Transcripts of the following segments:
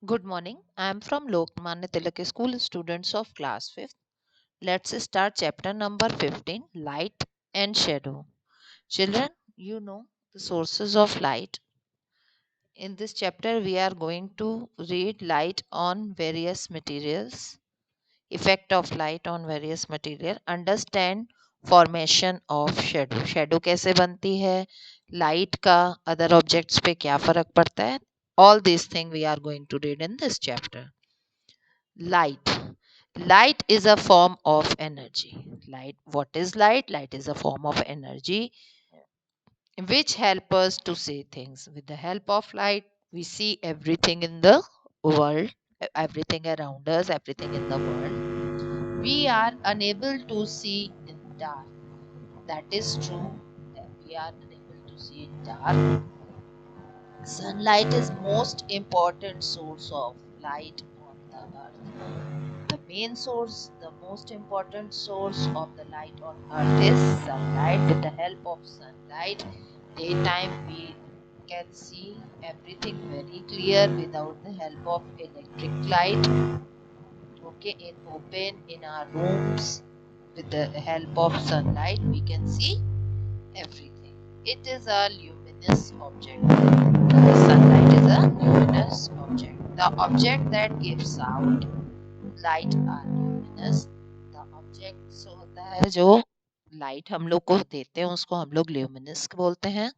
Good morning. I am from Lokmanya Tilak School, students of class 5th. Let's start chapter number 15, Light and Shadow. Children, you know the sources of light. In this chapter, we are going to read light on various materials, effect of light on various material, understand formation of shadow. Shadow कैसे बनती है, light का other objects पे क्या फर्क पड़ता है. All these things we are going to read in this chapter. Light. Light is a form of energy. Light. What is light? Light is a form of energy which help us to see things. With the help of light, we see everything in the world, everything around us, everything in the world. We are unable to see in dark. That is true. That we are unable to see in dark. Sunlight is most important source of light on the earth. The main source, the most important source of the light on earth is sunlight. With the help of sunlight, daytime we can see everything very clear without the help of electric light. Okay, in open in our rooms, with the help of sunlight, we can see everything. It is a luminous object. The sunlight is a luminous object. The object that gives out light are luminous. The objects होता है जो light हम लोग को देते हैं उसको हम लोग ल्यूमिनस बोलते हैं.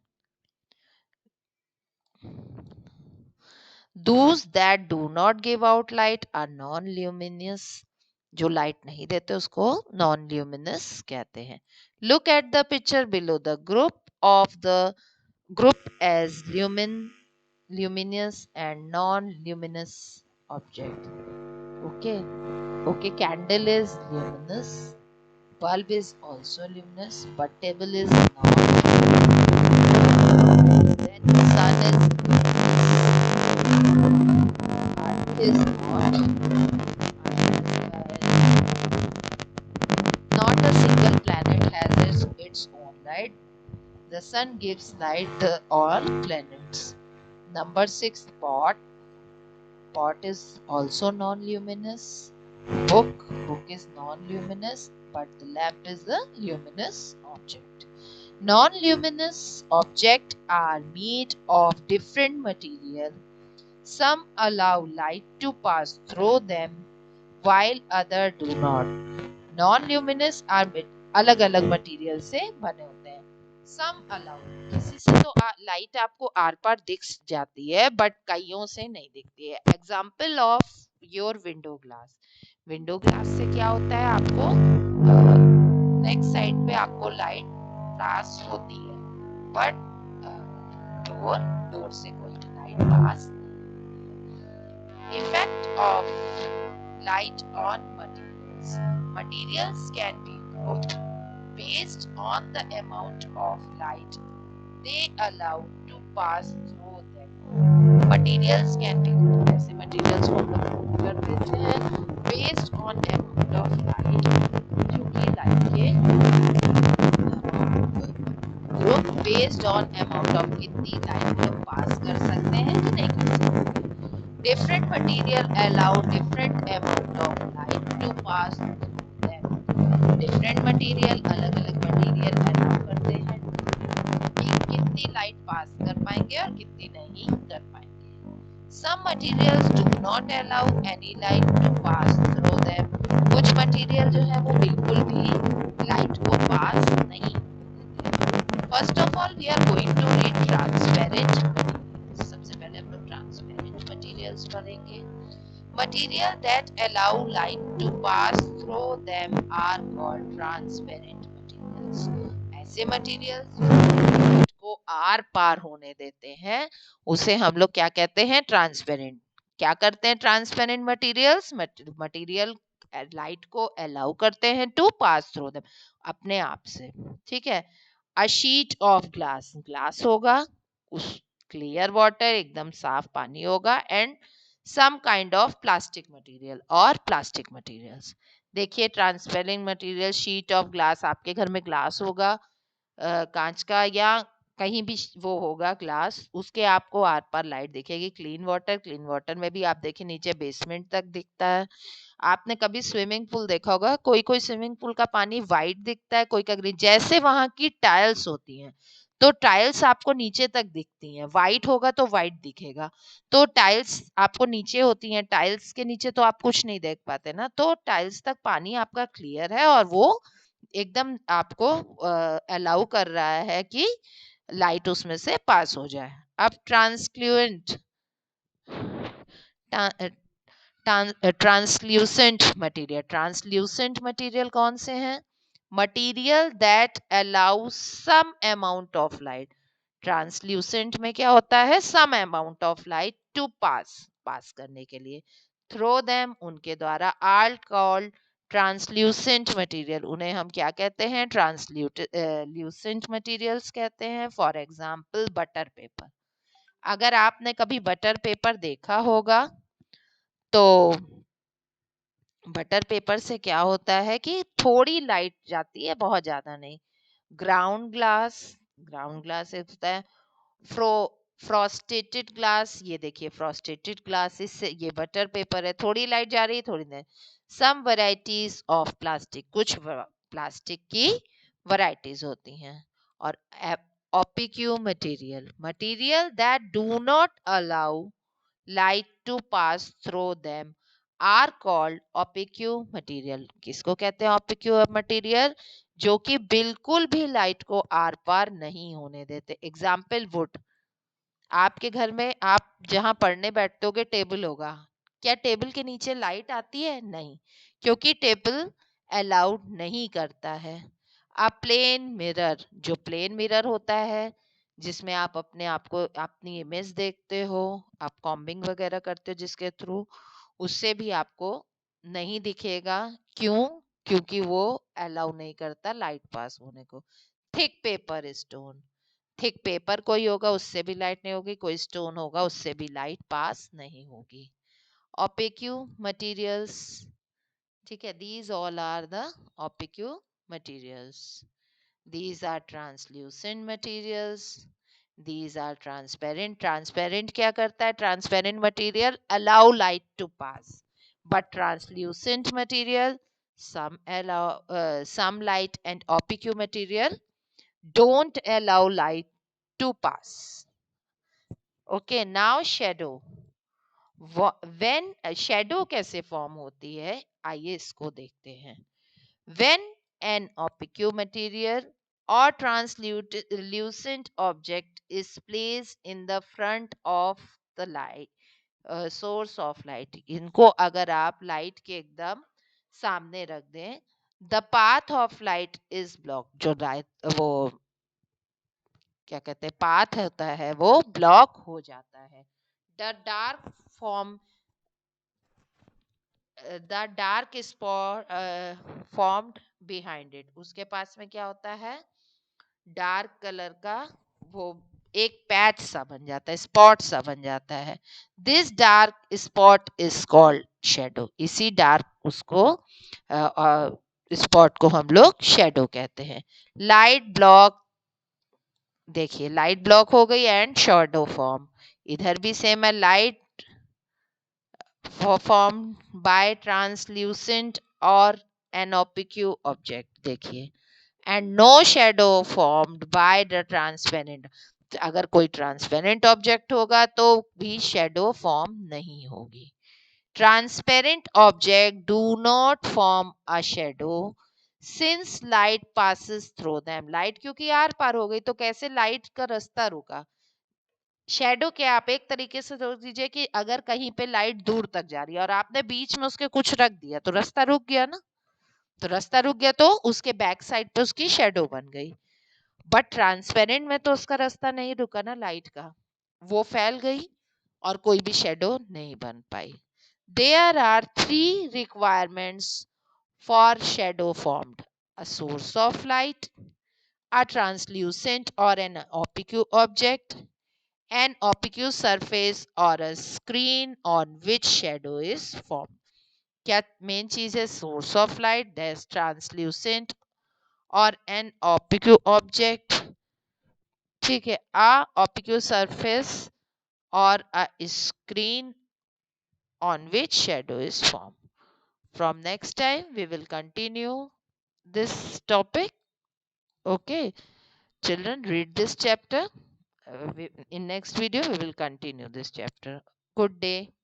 Those that do not give out light are non-luminous. जो लाइट नहीं देते उसको नॉन ल्यूमिनस कहते हैं. Look at the picture below. The group as luminous and non-luminous object. Okay. Okay, candle is luminous, bulb is also luminous, but table is not. Then the sun is not a single planet has its own light. The sun gives light to all planets. Number 6, pot. Pot is also non-luminous. Book is non-luminous, but the lamp is a luminous object. Non-luminous objects are made of different material. Some allow light to pass through them while others do not. Non-luminous are अलग अलग material से बने होते हैं. Some allow. किसी से तो light आपको आर पार दिख जाती है बट कईयों से नहीं दिखती है. Example of your window glass. Window glass से क्या होता है, आपको नेक्स्ट साइड पे आपको लाइट पास होती है बट डोर से कोई light pass. Effect of light on materials. Materials can be grouped based on the amount of light they allow to pass through them. Materials can be grouped. ऐसे materials को हम लोग group कर देते हैं based on amount of light, जो कि light के group based on amount of कितनी light को pass कर सकते हैं कि नहीं कर सकते. Different material allow different amount of light to pass through them. Different material अलग अलग material allow करते हैं कि कितनी light pass कर पाएंगे और कितनी नहीं कर पाएंगे. Some materials do not allow any light to pass through them. कुछ material जो है वो बिल्कुल भी light को pass नहीं देते. First of all, we are going to read transparent materials. सबसे पहले हम लोग transparent materials पढ़ेंगे. Material that allow light to pass through them are called transparent materials. ऐसे materials light को आर पार होने देते हैं उसे हम लोग क्या कहते हैं, ट्रांसपेरेंट. क्या करते हैं ट्रांसपेरेंट मटेरियल्स, मटेरियल लाइट को अलाउ करते हैं टू पास थ्रू देम, अपने आप से. ठीक है. A sheet of glass. Glass होगा, उस क्लियर वाटर एकदम साफ पानी होगा and some kind of plastic material और प्लास्टिक मटेरियल्स. देखिए transparent material sheet of glass, आपके घर में ग्लास होगा कांच का या कहीं भी वो होगा ग्लास, उसके आपको आर पार लाइट दिखेगी। क्लीन वाटर में भी आप देखिए नीचे बेसमेंट तक दिखता है। आपने कभी स्विमिंग पूल देखा होगा, कोई कोई स्विमिंग पूल का पानी वाइट दिखता है, कोई का ग्रीन, जैसे वहां की टाइल्स होती हैं। तो टाइल्स आपको नीचे तक दिखती हैं, वाइट होगा तो वाइट दिखेगा। तो टाइल्स आपको नीचे होती हैं, टाइल्स के नीचे तो आप कुछ नहीं देख पाते ना, तो टाइल्स तक पानी आपका क्लियर है और वो एकदम आपको अलाउ कर रहा है कि लाइट उसमें से पास हो जाए। अब translucent translucent material, translucent material कौन से हैं? Material that allow some amount of light. Translucent में क्या होता है? Some amount of light to pass, pass करने के लिए। थ्रो देम, उनके द्वारा। आर कॉल्ड ट्रांसल्यूसेंट मटेरियल, उन्हें हम क्या कहते हैं? ट्रांसल्यूसेंट मटेरियल्स कहते हैं। For example butter paper. अगर आपने कभी बटर पेपर देखा होगा तो बटर पेपर से क्या होता है कि थोड़ी लाइट जाती है, बहुत ज्यादा नहीं। ग्राउंड ग्लास, ग्राउंड ग्लास होता है। फ्रो फ्रॉस्टेटेड ग्लास, ये देखिए फ्रॉस्टेटेड ग्लास, इससे ये बटर पेपर है, थोड़ी लाइट जा रही है थोड़ी नहीं। सम वैरायटीज ऑफ प्लास्टिक, कुछ प्लास्टिक की वैरायटीज होती हैं। और opaque material, material that do not allow light to pass through them are called opaque material। किसको कहते हैं opaque material? जो कि बिल्कुल भी लाइट को आर पार नहीं होने देते। Example would. आपके घर में आप जहां पढ़ने बैठते टेबल होगा, क्या टेबल के नीचे लाइट आती है? नहीं, क्योंकि टेबल अलाउड नहीं करता है। अ प्लेन मिरर, जो प्लेन मिरर होता है जिसमें आप अपने आप को, अपनी इमेज देखते हो, आप कॉम्बिंग वगैरह करते हो जिसके थ्रू, उससे भी आपको नहीं दिखेगा। क्यों? क्योंकि वो अलाउ नहीं करता लाइट पास होने को। Thick paper stone, thick paper कोई होगा उससे भी लाइट नहीं होगी, कोई स्टोन होगा उससे भी लाइट पास नहीं होगी। ओपेक्यू मटेरियल्स, ठीक है, these all are the opaque materials. These are translucent materials. These are transparent. Transparent क्या करता है? Transparent material allow light to pass, but translucent material some allow some light, and opaque material don't allow light to pass. Okay, now shadow. When shadow कैसे form होती है, आइए इसको देखते हैं। When an opaque material or translucent object is placed in the front of the light source of light, इनको अगर आप लाइट के एकदम सामने रख दें, the path of light is blocked, जो वो क्या कहते हैं पाथ होता है वो ब्लॉक हो जाता है। The dark form the dark spot formed behind it, उसके पास में क्या होता है? डार्क कलर का वो एक पैच सा बन जाता है, स्पॉट सा बन जाता है। This dark spot is called shadow, इसी डार्क उसको स्पॉट को हम लोग शेडो कहते हैं। लाइट ब्लॉक, देखिए लाइट ब्लॉक हो गई एंड शैडो फॉर्म। इधर भी सेम है, light formed by translucent or an opaque object, देखिए, and no shadow formed by the transparent। अगर कोई ट्रांसपेरेंट ऑब्जेक्ट होगा तो भी शेडो फॉर्म नहीं होगी। Transparent object do not form a shadow since light passes through them, light क्योंकि are पार हो गई तो कैसे लाइट का रास्ता रुका। शेडो क्या, आप एक तरीके से सोच दीजिए कि अगर कहीं पे लाइट दूर तक जा रही है और आपने बीच में उसके कुछ रख दिया तो रास्ता रुक गया ना, तो रास्ता रुक गया तो उसके बैक साइड पे उसकी शेडो बन गई। बट ट्रांसपेरेंट में तो उसका रास्ता नहीं रुका ना लाइट का, वो फैल गई और कोई भी शेडो नहीं बन पाई। There are three requirements for shadow formed: a source of light, a translucent or an opaque object, an opaque surface or a screen on which shadow is formed। क्या मेन चीज है? Source of light, that's translucent or N opaque object, ठीक है, a opaque surface or a screen on which shadow is formed. From next time, we will continue this topic. Okay, children, read this chapter. In next video, we will continue this chapter. Good day.